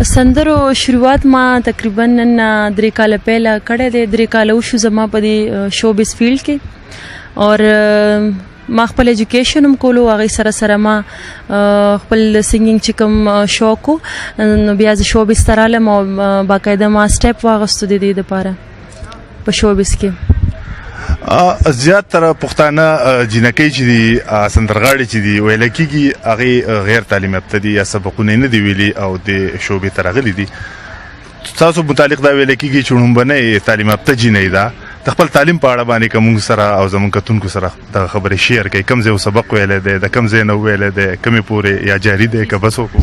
سندرو شروعات ما تقریبا نن 3 کال پهله کړی دی. 3 کال وشو زما په دې شوبیز فیلډ کې اور ما خپل ایجوکیشن هم کولو. هغې سره سره ما خپل سنګینګ چې کوم شوق و نو بیا زه شوبیز ته رالم او باقاعده ما سټیپ واغستو د دې دپاره په شوبیز کې. زیاتره پښتانه جنکۍ چې دي سندرغاړي چې دي ویل کېږي هغې غیر تعلیم یافته دي یا سبقونه یې نه دي ویلي او د شوبې ته راغلي دي. تاسو متعلق دا ویل کېږي چې لومبنۍ تعلیم یافته جنۍ ده د خپل تعلیم په اړه باندې که موږ سره او زموږ کتونکو سره دغه خبرې شیر کوي. کوم ځای سبق ویلی دی د کوم ځای نه ویلی دی کومې پورې یا جاري دی که بس وکړو؟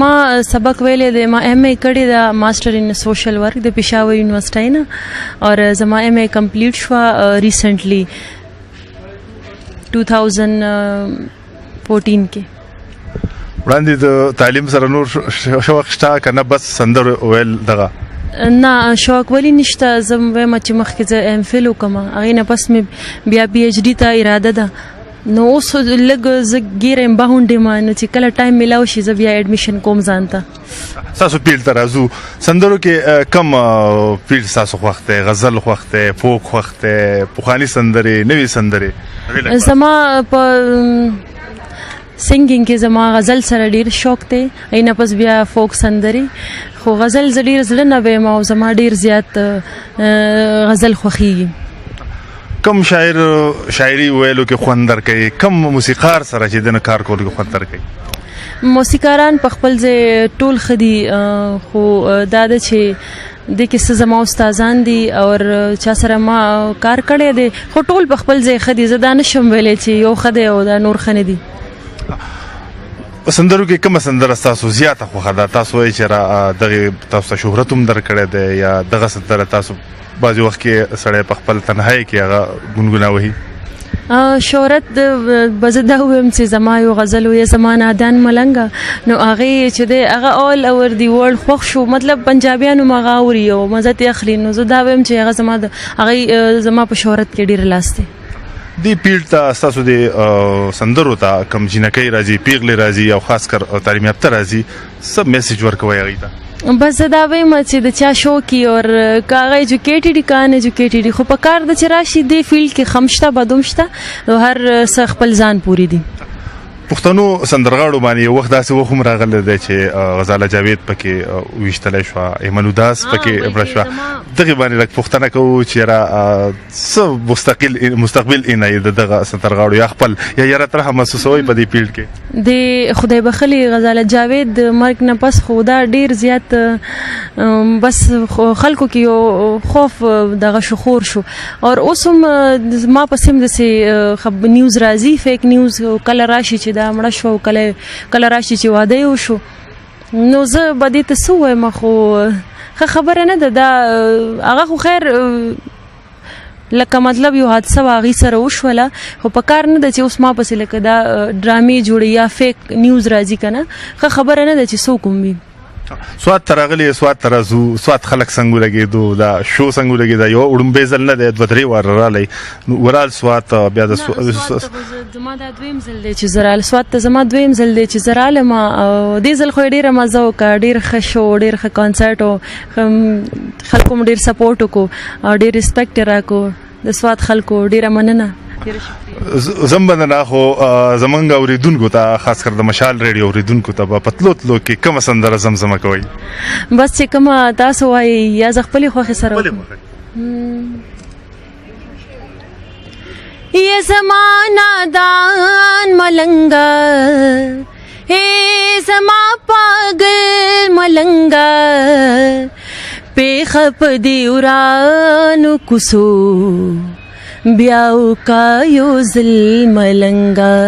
ما سبق ویلی دی. ما ایم ای کړې ده ماسټر ان سوشل ورک د پېښور یونیورسټۍ نه اور زما ایم ای کمپلیټ شوه ریسنټلی 2014 کې. وړاندې د تعلیم سره نور شوق شته که نه بس سندر ویل دغه؟ نه شوق ولی نشته. زه وایم چې مخکې زه ام فل وکړم هغې نه پس مې بیا پی ایچ ډي ته اراده ده. نو اوس لږ زه ګیره یم باونډ یم نو چې کله ټایم میلاو شي زه بیا ایډمیشن کوم ځان ته. ستاسو فیلډ ته راځو. سندرو کې کوم فیلډ ستاسو خوښ دی؟ غزل خوښ دی؟ فوک خوښ دی؟ پخواني سندرې نوې سندرې؟ زما په سنګینګ کې زما غزل سره ډیر شوق دی. اینه پس بیا فوک سندري خو غزل زه ډیر زړه نه ویم او زما ډیر زیات غزل خوښیږي. کوم شاعر شاعري ویلو کې خوند درکوي؟ کوم موسیقار سره چې دنه کار کولو کې خوند درکوي؟ موسیقاران په خپل ځای ټول ښه دي خو دا ده چې دې کې څه زما استادان دي او چا سره ما کار کړی دی خو ټول په خپل ځای ښه دي. زه دا نشم ویلی چې یو ښه دی او دا نور ښه نه دي. په سندرو کې کومه سندره ستاسو زیاته خوښه ده؟ تاسو وایئ چې دغې تاسو ته شهرت هم درکړی دی یا دغه سندره تاسو بعضې وخت کې سړی په خپل تنهایي کې هغه ګونګونه وهي؟ شهرت به زه دا ووایم چې زما یو غزل و یا زما نادان ملنګه نو هغې چې دی هغه آل اوور دی ورلډ خوښ شو. مطلب پنجابیانو هم هغه اوري او مزه ترې اخلي. نو زه دا وایم چې هغه زما په شهرت کې ډېر لاس دی. دې فیلډ ته ستاسو د سندرو ته کوم جنکۍ راځي پیغلې راځي او خاص کر تعلیم یافته راځي څه میسج ورکوئ هغوی ته؟ بس زه دا وایم چې د چا شوق وي اور که هغه ایجوکیټډ وي که ان ایجوکیټډ وي خو په کار ده چې راشي دې فیلډ کې ښه هم شته بد هم شته نو هر څه خپل ځان پورې دي. پښتنو سندرغاړو باندې یو وخت داسې وخت هم راغلی دی چې غزاله جاوید پکې ویشتلی شوه ایمن وداس پکې مړه شوه. دغې باندې لږ پوښتنه کوو چې یاره څه مستقبل اینه د دغه سندرغاړو یا خپل یا یاره طرحه محسوسوئ په دې فیلډ کې؟ د خدای بخلي غزاله جاوید د مرګ نه پس خو دا ډېر زیات بس خلکو کې یو خوف دغه شخور شو اور اوس هم ما پسې هم داسې نیوز راځي فیک نیوز کله راشي چې دا مړه شوه او کله راشي چې واده یې وشو. نو زه به دې ته څه ووایم خو ښه خبره نه ده. دا هغه خو خیر لکه مطلب یو حادثه وه هغې سره وشوله خو په کار نه ده چې اوس ما پسې لکه دا ډرامې جوړي یا فیک نیوز راځي که نه. ښه خبره نه ده چې څوک هم وي. سوات ته راغلی سوات ته راځو. سوات خلک څنګه ولګېدو؟ دا شو څنګه ولګېده؟ یو وړومبی ځل نه دی 2-3 واره رالی نو ورال سوات بیا د زما دا دویم ځل دی چې زه رالم. سوات ته زما دویم ځل دی چې زه رالم او دې ځل خو یې ډېره مزه وکړه. ډېر ښه شو ډېر ښه کانسرټ و خلکو م ډېر سپورټ وکړو او ډېر ریسپیکټ یې راکړو د سوات خلکو. ډېره مننه. زم بندنا خو زمونږ اوریدونکو ته خاص کر د مشال ریډیو اوریدونکو ته به په تلو تلو کې کومه سندره زمزمه کوئ؟ بس چې کومه تاسو وایئ یا زه خپلې خوښې سره وکړم. یا زما نادان ملنګه ای زما پاگل ملنګه پیښه په دې ورانو کوڅو بیا وکا یو ځل ملنګه.